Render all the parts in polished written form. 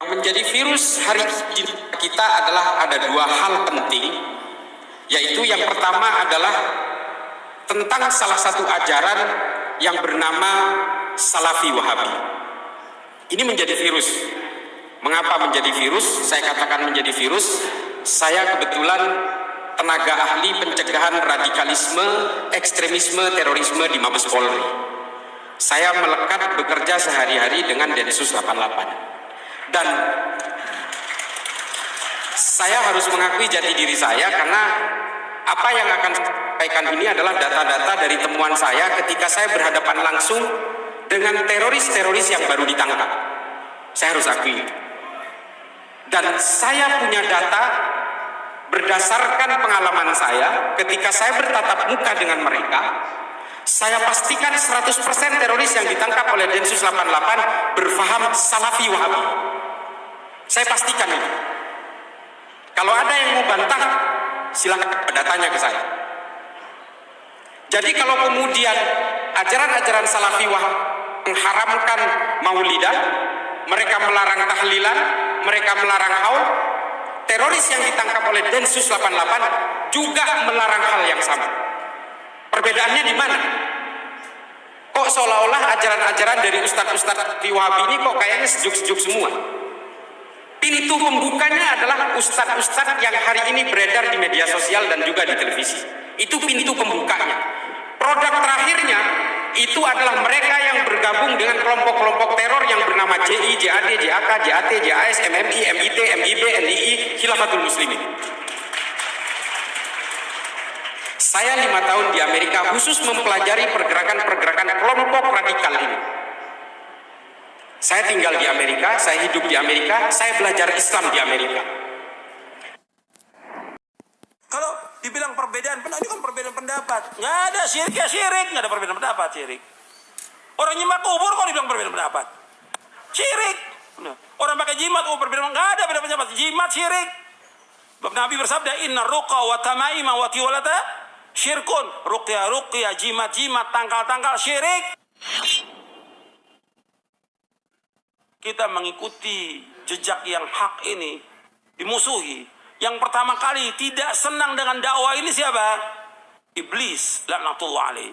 Menjadi virus hari ini kita adalah ada dua hal penting, yaitu yang pertama adalah tentang salah satu ajaran yang bernama Salafi Wahabi. Ini menjadi virus. Mengapa menjadi virus? Saya katakan menjadi virus. Saya kebetulan tenaga ahli pencegahan radikalisme, ekstremisme, terorisme di Mabes Polri. Saya melekat bekerja sehari-hari dengan Densus 88. Dan saya harus mengakui jati diri saya karena apa yang akan saya sampaikan ini adalah data-data dari temuan saya ketika saya berhadapan langsung dengan teroris-teroris yang baru ditangkap. Saya harus akui. Dan saya punya data berdasarkan pengalaman saya ketika saya bertatap muka dengan mereka. Saya pastikan 100% teroris yang ditangkap oleh Densus 88 berfaham Salafi Wahabi. Saya pastikan itu. Kalau ada yang mau bantah, silakan datanya ke saya. Jadi kalau kemudian ajaran-ajaran Salafi Wahabi mengharamkan maulidah, mereka melarang tahlilan, mereka melarang haul, teroris yang ditangkap oleh Densus 88 juga melarang hal yang sama. Perbedaannya di mana? Kok seolah-olah ajaran-ajaran dari ustadz-ustadz di Wahabi ini kok kayaknya sejuk-sejuk semua? Pintu pembukanya adalah ustadz-ustadz yang hari ini beredar di media sosial dan juga di televisi. Itu pintu pembukanya. Produk terakhirnya itu adalah mereka yang bergabung dengan kelompok-kelompok teror yang bernama JI, JAD, JAK, JAT, JAS, MMI, MIT, MIB, NII, Khilafatul Muslimin. Saya 5 tahun di Amerika khusus mempelajari pergerakan-pergerakan kelompok radikal ini. Saya tinggal di Amerika, saya hidup di Amerika, saya belajar Islam di Amerika. Kalau dibilang perbedaan, ini kan perbedaan pendapat. Nggak ada syirik ya syirik, nggak ada perbedaan pendapat syirik. Orang nyembah kubur kok dibilang perbedaan pendapat? Syirik. Orang pakai jimat, perbedaan, nggak ada perbedaan pendapat. Jimat syirik. Nabi bersabda, Inna ruqa wa tamaima wa tiwalata syirkun. Ruqya, jimat, tangkal syirik. Kita mengikuti jejak yang hak ini dimusuhi. Yang pertama kali tidak senang dengan dakwah ini siapa? Iblis, laknatullah alaih.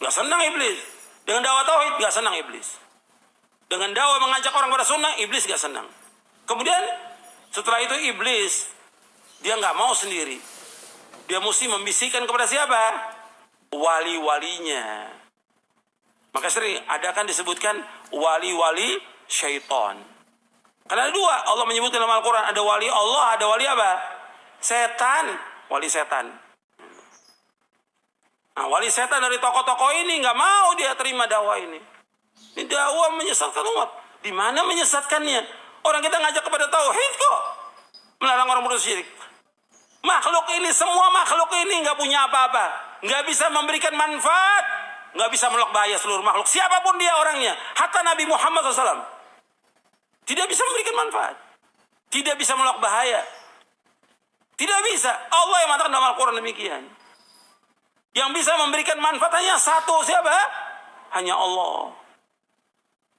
Gak senang iblis. Dengan dakwah tauhid gak senang iblis. Dengan dakwah mengajak orang pada sunnah, iblis gak senang. Kemudian setelah itu iblis, dia gak mau sendiri. Dia mesti membisikkan kepada siapa? Wali-walinya. Maka sering ada kan disebutkan wali-wali syaitan. Karena ada dua, Allah menyebutkan dalam Al-Quran, ada wali Allah, ada wali apa? Setan, wali setan. Nah, wali setan dari tokoh-tokoh ini nggak mau dia terima dakwah ini. Ini dakwah menyesatkan umat. Di mana menyesatkannya? Orang kita ngajak kepada tauhid kok, melarang orang berbuat syirik. Makhluk ini, semua makhluk ini nggak punya apa-apa, nggak bisa memberikan manfaat, nggak bisa menolak bahaya seluruh makhluk. Siapapun dia orangnya, hatta Nabi Muhammad SAW. Tidak bisa memberikan manfaat. Tidak bisa menolak bahaya. Tidak bisa. Allah yang mengatakan dalam Al-Quran demikian. Yang bisa memberikan manfaat hanya satu. Siapa? Hanya Allah.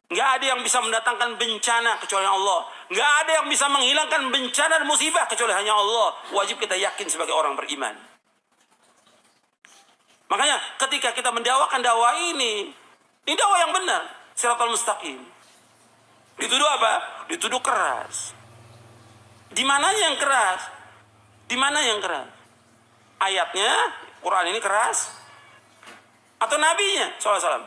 Nggak ada yang bisa mendatangkan bencana kecuali Allah. Nggak ada yang bisa menghilangkan bencana dan musibah kecuali hanya Allah. Wajib kita yakin sebagai orang beriman. Makanya ketika kita mendakwakan dakwah ini dakwah yang benar. Shiratal mustaqim. Dituduh apa? Dituduh keras. Di mananya yang keras? Di mana yang keras? Ayatnya, Quran ini keras? Atau nabinya SAW?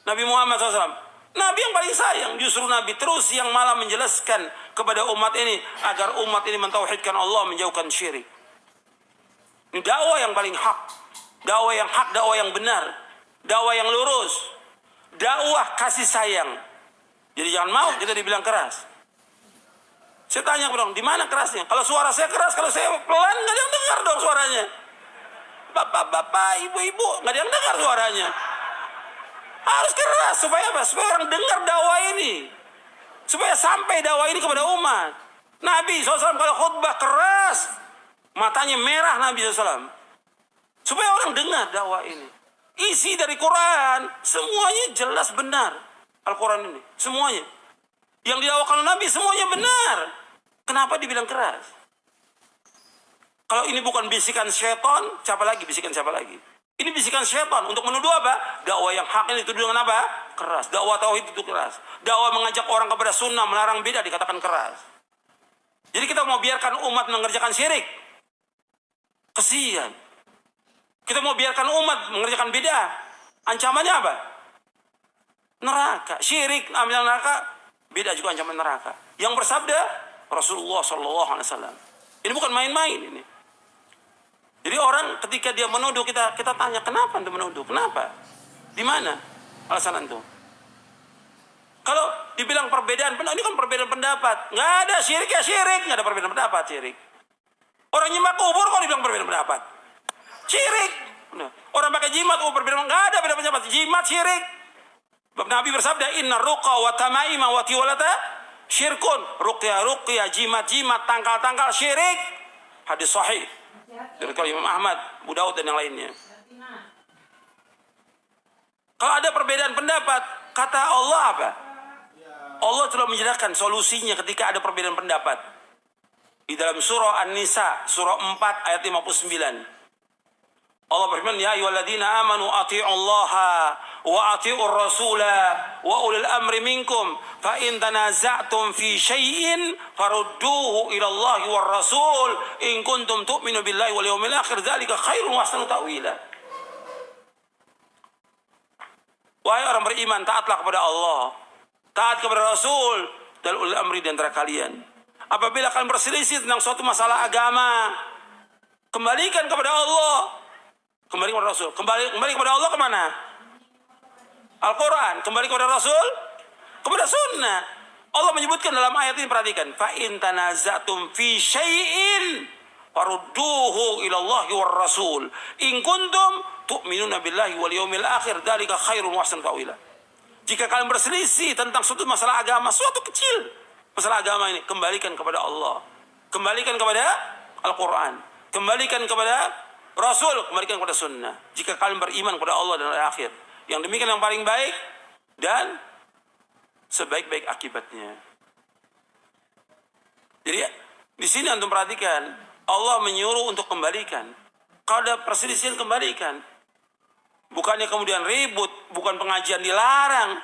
Nabi Muhammad SAW. Nabi yang paling sayang. Justru Nabi terus yang malah menjelaskan kepada umat ini agar umat ini mentauhidkan Allah, menjauhkan syirik. Ini dakwah yang paling hak. Dakwah yang hak, dakwah yang benar. Dakwah yang lurus. Dakwah kasih sayang. Jadi jangan mau kita dibilang keras. Saya tanya dong, di mana kerasnya? Kalau suara saya keras, kalau saya pelan, nggak ada yang dengar dong suaranya. Bapak-bapak, ibu-ibu, nggak ada yang dengar suaranya. Harus keras supaya apa? Supaya orang dengar dakwah ini, supaya sampai dakwah ini kepada umat. Nabi SAW kalau khutbah keras, matanya merah Nabi SAW, supaya orang dengar dakwah ini. Isi dari Quran semuanya jelas benar. Al-Quran ini semuanya Yang didakwakan Nabi semuanya benar. Kenapa dibilang keras? Kalau ini bukan bisikan syaitan, siapa lagi bisikan siapa lagi? Ini bisikan syaitan untuk menuduh apa? Dakwah yang hak ini dituduh dengan apa? Keras. Dakwah tauhid itu keras. Dakwah mengajak orang kepada sunnah, melarang bid'ah dikatakan keras. Jadi kita mau biarkan umat mengerjakan syirik? Kesian. Kita mau biarkan umat mengerjakan bid'ah? Ancamannya apa? Neraka. Syirik, ambil neraka. Bid'ah juga ancaman neraka. Yang bersabda Rasulullah SAW. Ini bukan main-main ini. Jadi orang ketika dia menuduh kita tanya kenapa anda menuduh? Kenapa? Di mana alasan itu? Kalau dibilang perbedaan pendapat, ini kan perbedaan pendapat. Nggak ada syirik ya syirik, nggak ada perbedaan pendapat syirik. Orang nyimak kubur kok dibilang perbedaan pendapat? Syirik. Orang pakai jimat, perbedaan nggak ada perbedaan pendapat. Jimat syirik. Sebab Nabi bersabda, Inna ruqa wa tamaima wa tiwalata syirkun. Ruqya, jimat, tangkal syirik. Hadis sahih. Dari Imam Ahmad, Abu Daud dan yang lainnya. Kalau ada perbedaan pendapat, kata Allah apa? Allah telah menjelaskan solusinya ketika ada perbedaan pendapat. Di dalam surah An-Nisa, surah 4 ayat 59. Allah berfirman, ya ayyuhalladzina amanu athi'ullaha wa athi'ur rasula wa ulil amri minkum fa in tanaza'tum fi syai'in farudduhu ila Allahi war rasul in kuntum tu'minu billahi wal yawmil akhir dzalika khairun wa ahsanu ta'wila. Wahai orang beriman, taatlah kepada Allah, taat kepada Rasul dan ulil amri di antara kalian. Apabila kalian berselisih tentang suatu masalah agama, kembalikan kepada Allah. Kembali kepada Rasul. Kembali kepada Allah kemana? Al-Quran. Kembali kepada Rasul? Kepada sunnah. Allah menyebutkan dalam ayat ini, perhatikan. فَإِن تَنَازَعْتُمْ فِي شَيْءٍ فَرُدُّوهُ إِلَى اللَّهِ وَالرَّسُولِ إِن كُنتُمْ تُؤْمِنُونَ بِاللَّهِ وَالْيَوْمِ الْآخِرِ ذَلِكَ خَيْرٌ وَأَحْسَنُ تَأْوِيلًا. Jika kalian berselisih tentang suatu masalah agama, suatu kecil masalah agama ini, kembalikan kepada Allah. Kembalikan kepada Al-Quran. Kembalikan kepada Rasul, kembalikan kepada sunnah. Jika kalian beriman kepada Allah dan hari akhir, yang demikian yang paling baik dan sebaik-baik akibatnya. Jadi di sini antum perhatikan, Allah menyuruh untuk kembalikan. Kalau ada perselisihan, kembalikan. Bukannya kemudian ribut, bukan pengajian dilarang.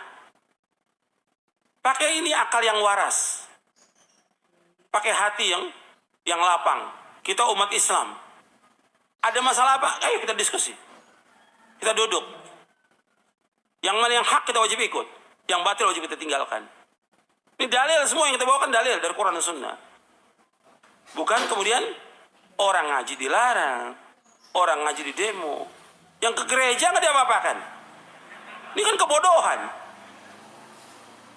Pakai ini akal yang waras. Pakai hati yang lapang. Kita umat Islam. Ada masalah apa? Ayo kita diskusi. Kita duduk. Yang mana yang hak kita wajib ikut. Yang batil wajib kita tinggalkan. Ini dalil semua yang kita bawakan dalil dari Quran dan Sunnah. Bukan kemudian orang ngaji dilarang. Orang ngaji di demo. Yang ke gereja nggak diapa-apakan. Ini kan kebodohan.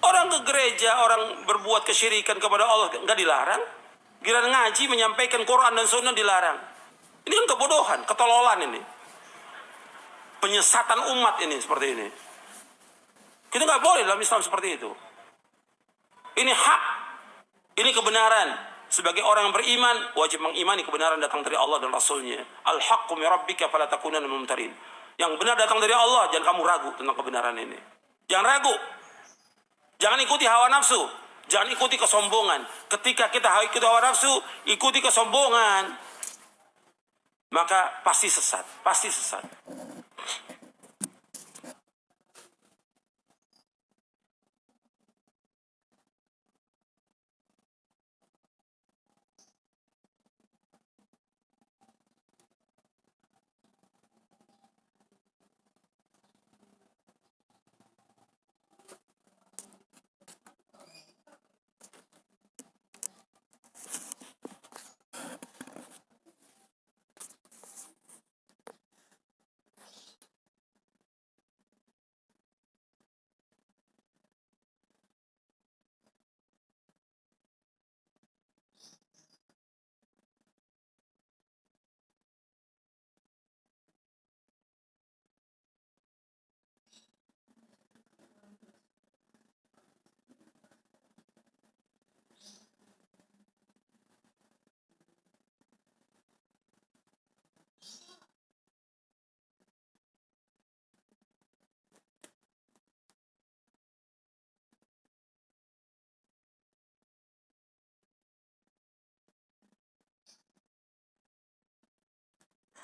Orang ke gereja, orang berbuat kesyirikan kepada Allah nggak dilarang. Giliran ngaji menyampaikan Quran dan Sunnah dilarang. Ini kan kebodohan, ketololan ini. Penyesatan umat ini seperti ini. Kita nggak boleh dalam Islam seperti itu. Ini hak, ini kebenaran. Sebagai orang yang beriman, wajib mengimani kebenaran datang dari Allah dan Rasulnya. Al-haqqu min rabbika fala takunanna minal mumtarin. Yang benar datang dari Allah, jangan kamu ragu tentang kebenaran ini. Jangan ragu. Jangan ikuti hawa nafsu. Jangan ikuti kesombongan. Ketika kita ikuti hawa nafsu, ikuti kesombongan, maka pasti sesat, pasti sesat.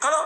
Kalau